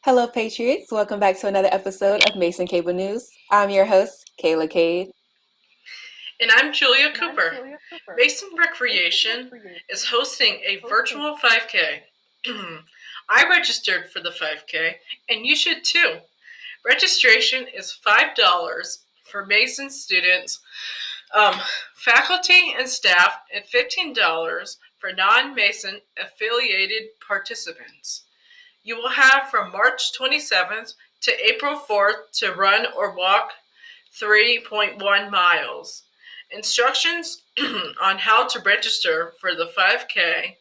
Hello, Patriots. Welcome back to another episode of Mason Cable News. I'm your host, Cayla Cade. And I'm Julia Cooper. Mason Recreation is hosting a virtual 5K. I registered for the 5K, and you should too. Registration is $5 for Mason students, faculty and staff, and $15 for non-Mason affiliated participants. You will have from March 27th to April 4th to run or walk 3.1 miles. Instructions on how to register for the 5K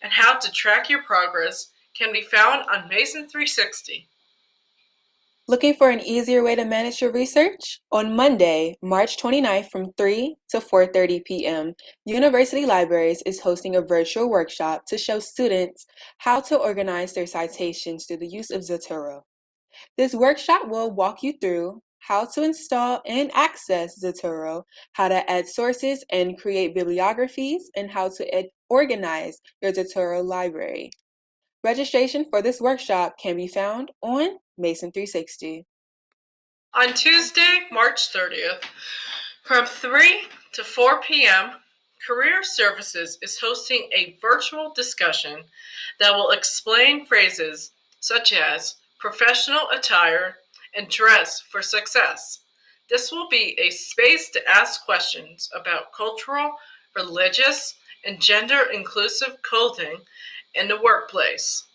and how to track your progress can be found on Mason 360. Looking for an easier way to manage your research? On Monday, March 29th from 3 to 4:30 p.m., University Libraries is hosting a virtual workshop to show students how to organize their citations through the use of Zotero. This workshop will walk you through how to install and access Zotero, how to add sources and create bibliographies, and how to organize your Zotero library. Registration for this workshop can be found on Mason 360. On Tuesday, March 30th, from 3 to 4 p.m., Career Services is hosting a virtual discussion that will explain phrases such as professional attire and dress for success. This will be a space to ask questions about cultural, religious, and gender-inclusive clothing in the workplace.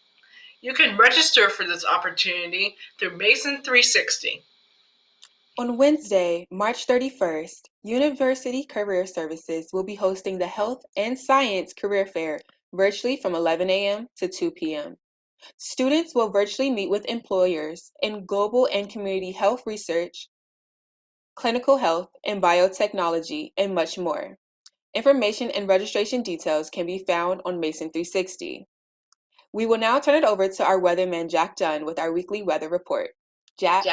You can register for this opportunity through Mason 360. On Wednesday, March 31st, University Career Services will be hosting the Health and Science Career Fair virtually from 11 a.m. to 2 p.m. Students will virtually meet with employers in global and community health research, clinical health, and biotechnology, and much more. Information and registration details can be found on Mason 360. We will now turn it over to our weatherman, Jack Dunne, with our weekly weather report. Jack?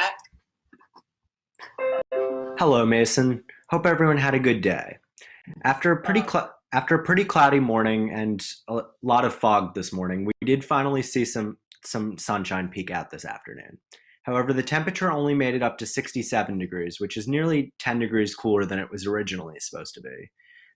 Hello, Mason. Hope everyone had a good day. After a pretty cloudy morning and a lot of fog this morning, we did finally see some sunshine peek out this afternoon. However, the temperature only made it up to 67 degrees, which is nearly 10 degrees cooler than it was originally supposed to be.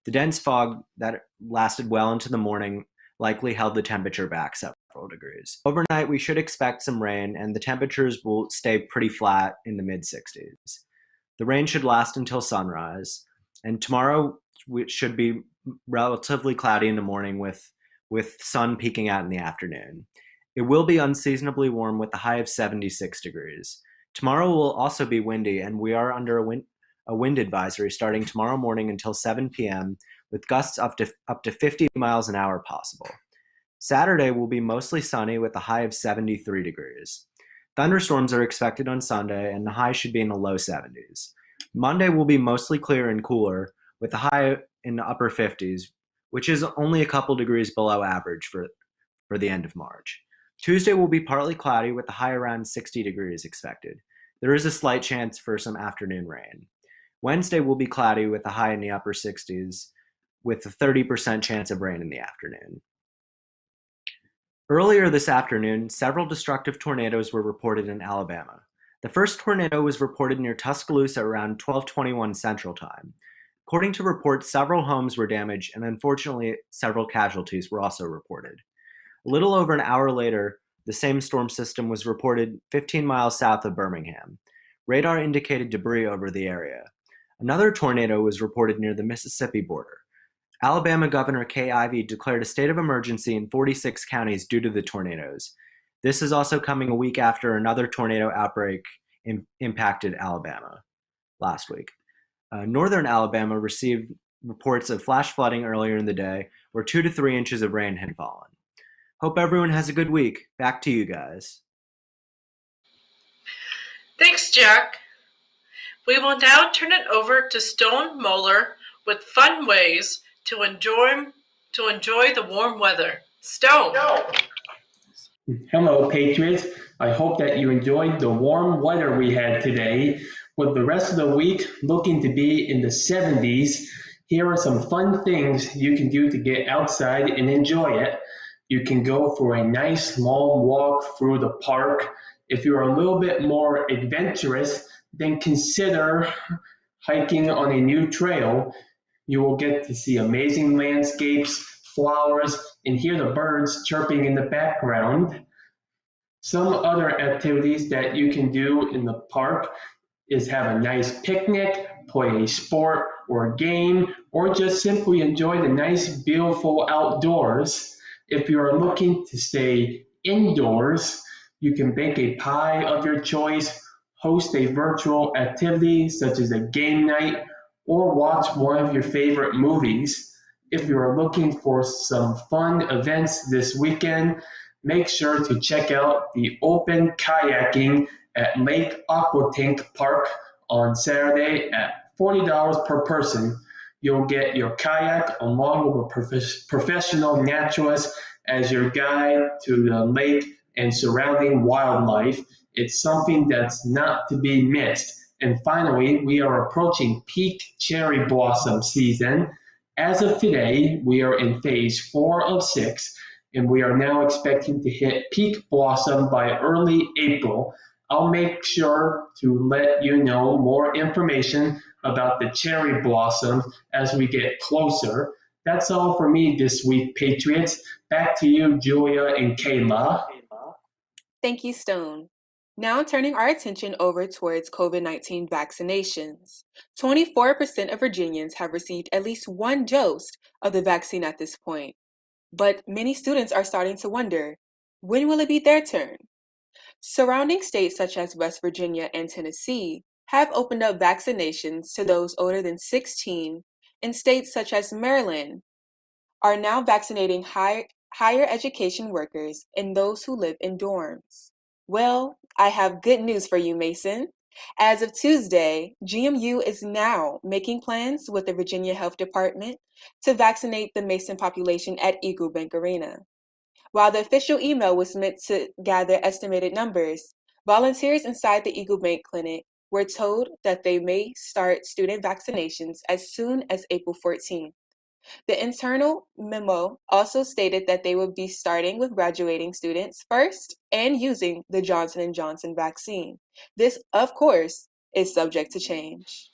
The dense fog that lasted well into the morning likely held the temperature back several degrees. Overnight, we should expect some rain, and the temperatures will stay pretty flat in the mid-60s. The rain should last until sunrise, and tomorrow it should be relatively cloudy in the morning with sun peeking out in the afternoon. It will be unseasonably warm with a high of 76 degrees. Tomorrow will also be windy, and we are under a wind advisory starting tomorrow morning until 7 p.m. with gusts up to 50 miles an hour possible. Saturday will be mostly sunny with a high of 73 degrees. Thunderstorms are expected on Sunday, and the high should be in the low 70s. Monday will be mostly clear and cooler, with a high in the upper 50s, which is only a couple degrees below average for the end of March. Tuesday will be partly cloudy, with a high around 60 degrees expected. There is a slight chance for some afternoon rain. Wednesday will be cloudy, with a high in the upper 60s, with a 30% chance of rain in the afternoon. Earlier this afternoon, several destructive tornadoes were reported in Alabama. The first tornado was reported near Tuscaloosa around 12:21 Central Time. According to reports, several homes were damaged, and unfortunately, several casualties were also reported. A little over an hour later, the same storm system was reported 15 miles south of Birmingham. Radar indicated debris over the area. Another tornado was reported near the Mississippi border. Alabama Governor Kay Ivey declared a state of emergency in 46 counties due to the tornadoes. This is also coming a week after another tornado outbreak impacted Alabama last week. Northern Alabama received reports of flash flooding earlier in the day, where 2 to 3 inches of rain had fallen. Hope everyone has a good week. Back to you guys. Thanks, Jack. We will now turn it over to Stone Mueller with fun ways to enjoy the warm weather. Stone. Hello, Patriots. I hope that you enjoyed the warm weather we had today, with the rest of the week looking to be in the 70s. Here are some fun things you can do to get outside and enjoy it. You can go for a nice long walk through the park. If you're a little bit more adventurous, then consider hiking on a new trail. You will get to see amazing landscapes, flowers, and hear the birds chirping in the background. Some other activities that you can do in the park is have a nice picnic, play a sport or a game, or just simply enjoy the nice, beautiful outdoors. If you are looking to stay indoors, you can bake a pie of your choice, host a virtual activity such as a game night, or watch one of your favorite movies. If you are looking for some fun events this weekend, make sure to check out the open kayaking at Lake Aquatink Park on Saturday at $40 per person. You'll get your kayak along with a professional naturalist as your guide to the lake and surrounding wildlife. It's something that's not to be missed. And finally, we are approaching peak cherry blossom season. As of today, we are in phase 4 of 6, and we are now expecting to hit peak blossom by early April. I'll make sure to let you know more information about the cherry blossoms as we get closer. That's all for me this week, Patriots. Back to you, Julia and Cayla. Thank you, Stone. Now turning our attention over towards COVID-19 vaccinations. 24% of Virginians have received at least one dose of the vaccine at this point. But many students are starting to wonder, when will it be their turn? Surrounding states such as West Virginia and Tennessee have opened up vaccinations to those older than 16, and states such as Maryland are now vaccinating higher education workers and those who live in dorms. Well, I have good news for you, Mason. As of Tuesday, GMU is now making plans with the Virginia Health Department to vaccinate the Mason population at Eagle Bank Arena. While the official email was meant to gather estimated numbers, volunteers inside the Eagle Bank Clinic were told that they may start student vaccinations as soon as April 14th. The internal memo also stated that they would be starting with graduating students first and using the Johnson & Johnson vaccine. This, of course, is subject to change.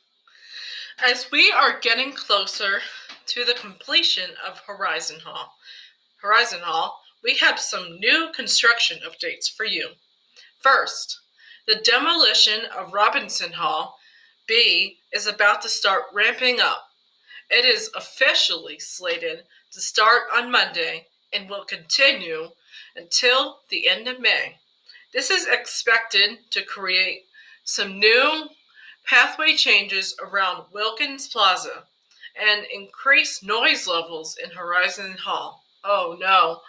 As we are getting closer to the completion of Horizon Hall, we have some new construction updates for you. First, the demolition of Robinson Hall B is about to start ramping up. It is officially slated to start on Monday and will continue until the end of May. This is expected to create some new pathway changes around Wilkins Plaza and increase noise levels in Horizon Hall. Oh no,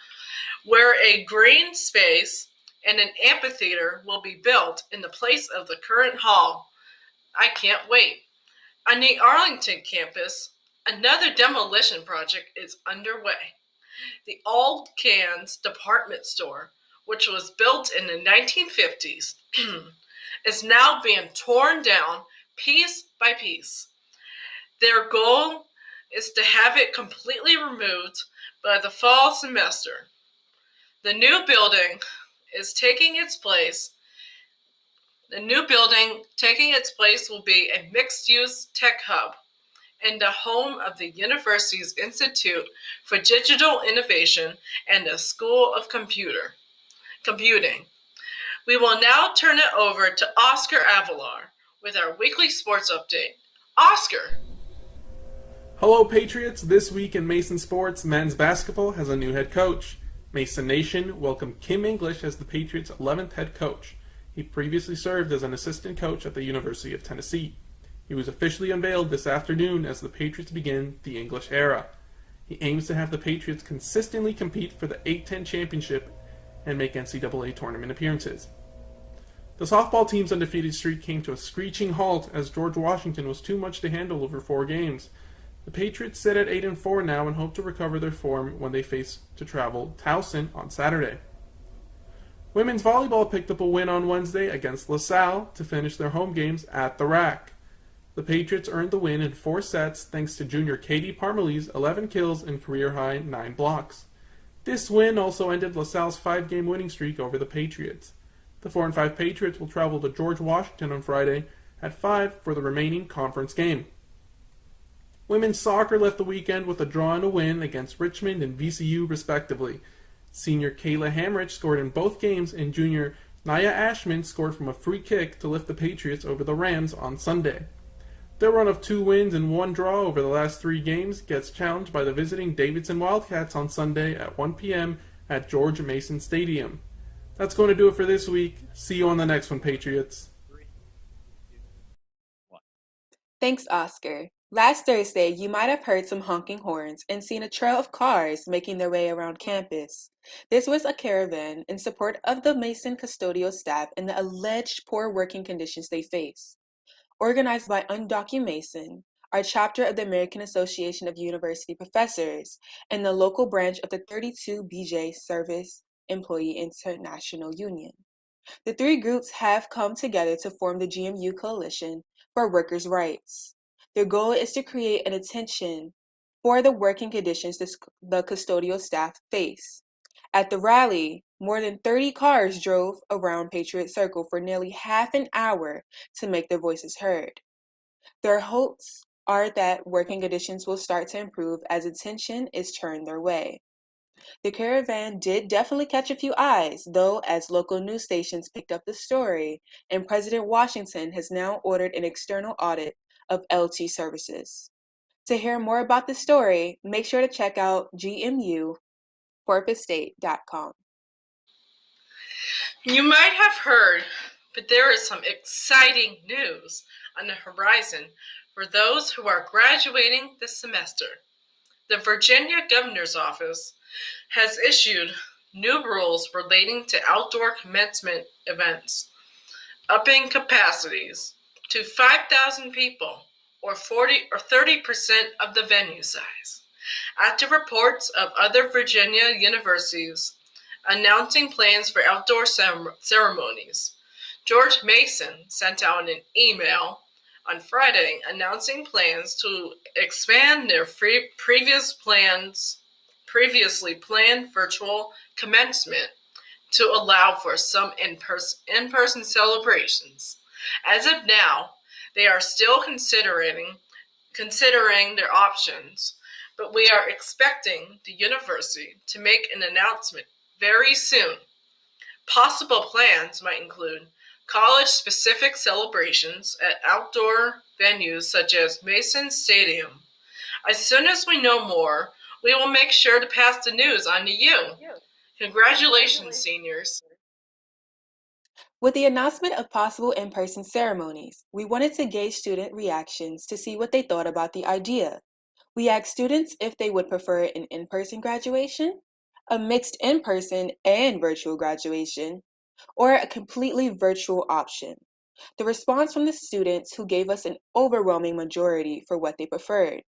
where a green space and an amphitheater will be built in the place of the current hall. I can't wait. On the Arlington campus, another demolition project is underway. The Old Cans department store, which was built in the 1950s, is now being torn down piece by piece. Their goal is to have it completely removed by the fall semester. The new building taking its place will be a mixed-use tech hub and the home of the university's Institute for Digital Innovation and the School of Computing. We will now turn it over to Oscar Avelar with our weekly sports update. Oscar! Hello, Patriots. This week in Mason Sports, men's basketball has a new head coach. Mason Nation welcomed Kim English as the Patriots' 11th head coach. He previously served as an assistant coach at the University of Tennessee. He was officially unveiled this afternoon as the Patriots begin the English era. He aims to have the Patriots consistently compete for the A-10 championship and make NCAA tournament appearances. The softball team's undefeated streak came to a screeching halt as George Washington was too much to handle over 4 games. The Patriots sit at 8-4 now and hope to recover their form when they face to travel Towson on Saturday. Women's volleyball picked up a win on Wednesday against LaSalle to finish their home games at the Rack. The Patriots earned the win in 4 sets thanks to junior Katie Parmalee's 11 kills and career-high 9 blocks. This win also ended LaSalle's 5-game winning streak over the Patriots. The 4-5 Patriots will travel to George Washington on Friday at 5 for the remaining conference game. Women's soccer left the weekend with a draw and a win against Richmond and VCU respectively. Senior Kayla Hamrich scored in both games, and junior Naya Ashman scored from a free kick to lift the Patriots over the Rams on Sunday. Their run of 2 wins and 1 draw over the last 3 games gets challenged by the visiting Davidson Wildcats on Sunday at 1 p.m. at George Mason Stadium. That's going to do it for this week. See you on the next one, Patriots. Thanks, Oscar. Last Thursday, you might have heard some honking horns and seen a trail of cars making their way around campus. This was a caravan in support of the Mason custodial staff and the alleged poor working conditions they face. Organized by Undocu Mason, our chapter of the American Association of University Professors, and the local branch of the 32 BJ Service Employee International Union. The 3 groups have come together to form the GMU Coalition for Workers' Rights. Their goal is to create an attention for the working conditions the custodial staff face. At the rally, more than 30 cars drove around Patriot Circle for nearly half an hour to make their voices heard. Their hopes are that working conditions will start to improve as attention is turned their way. The caravan did definitely catch a few eyes, though, as local news stations picked up the story, and President Washington has now ordered an external audit of LT services. To hear more about the story, make sure to check out gmucorpusstate.com. You might have heard, but there is some exciting news on the horizon for those who are graduating this semester. The Virginia Governor's Office has issued new rules relating to outdoor commencement events, upping capacities to 5,000 people, or 40 or 30% of the venue size, after reports of other Virginia universities announcing plans for outdoor ceremonies. George Mason sent out an email on Friday announcing plans to expand their previously planned virtual commencement to allow for some in-person celebrations. As of now, they are still considering their options, but we are expecting the university to make an announcement very soon. Possible plans might include college-specific celebrations at outdoor venues such as Mason Stadium. As soon as we know more, we will make sure to pass the news on to you. Congratulations, seniors. With the announcement of possible in-person ceremonies, we wanted to gauge student reactions to see what they thought about the idea. We asked students if they would prefer an in-person graduation, a mixed in-person and virtual graduation, or a completely virtual option. The response from the students who gave us an overwhelming majority for what they preferred.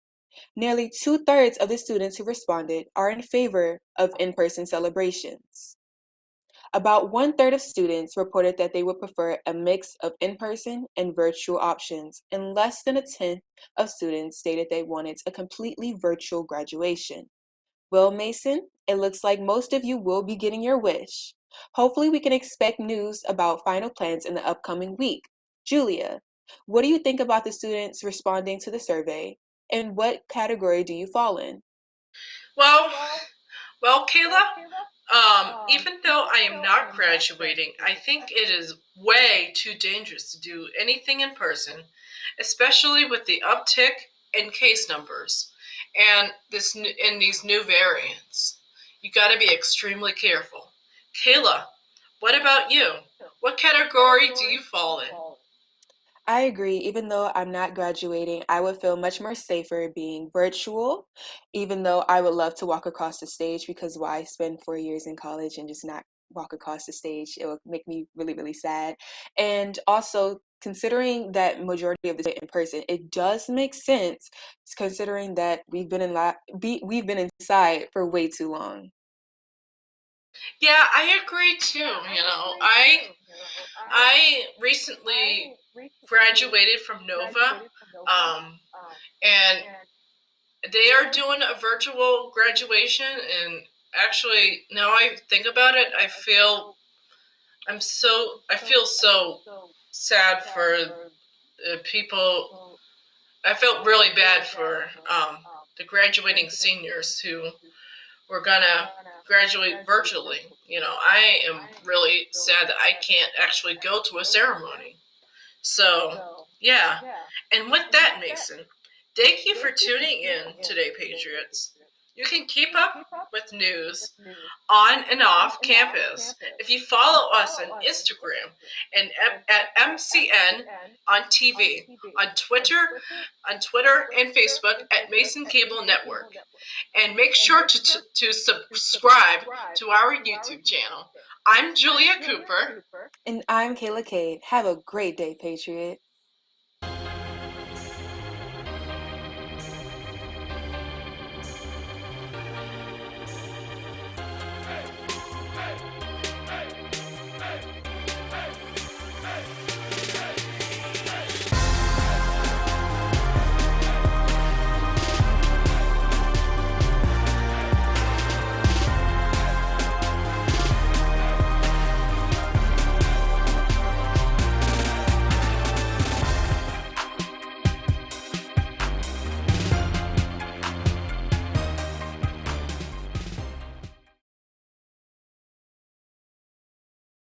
Nearly 2/3 of the students who responded are in favor of in-person celebrations. About 1/3 of students reported that they would prefer a mix of in-person and virtual options, and less than 1/10 of students stated they wanted a completely virtual graduation. Well, Mason, it looks like most of you will be getting your wish. Hopefully we can expect news about final plans in the upcoming week. Julia, what do you think about the students responding to the survey, and what category do you fall in? Well, Kayla, even though I am not graduating, I think it is way too dangerous to do anything in person, especially with the uptick in case numbers and these new variants. You got to be extremely careful. Kayla, what about you? What category do you fall in? I agree. Even though I'm not graduating, I would feel much more safer being virtual, even though I would love to walk across the stage, because why spend 4 years in college and just not walk across the stage? It would make me really, really sad. And also, considering that majority of the in person, it does make sense considering that we've been inside for way too long. Yeah, I agree too. I recently graduated from Nova, and they are doing a virtual graduation. And actually, now I think about it, I feel so sad for the people. I felt really bad for the graduating seniors who were gonna graduate virtually. I am really sad that I can't actually go to a ceremony. So, yeah. And with that, Mason, thank you for tuning in today, Patriots. You can keep up with news on and off campus if you follow us on Instagram and at MCN on TV, on Twitter and Facebook at Mason Cable Network. And make sure to subscribe to our YouTube channel. I'm Julia Cooper. And I'm Cayla Cade. Have a great day, Patriot.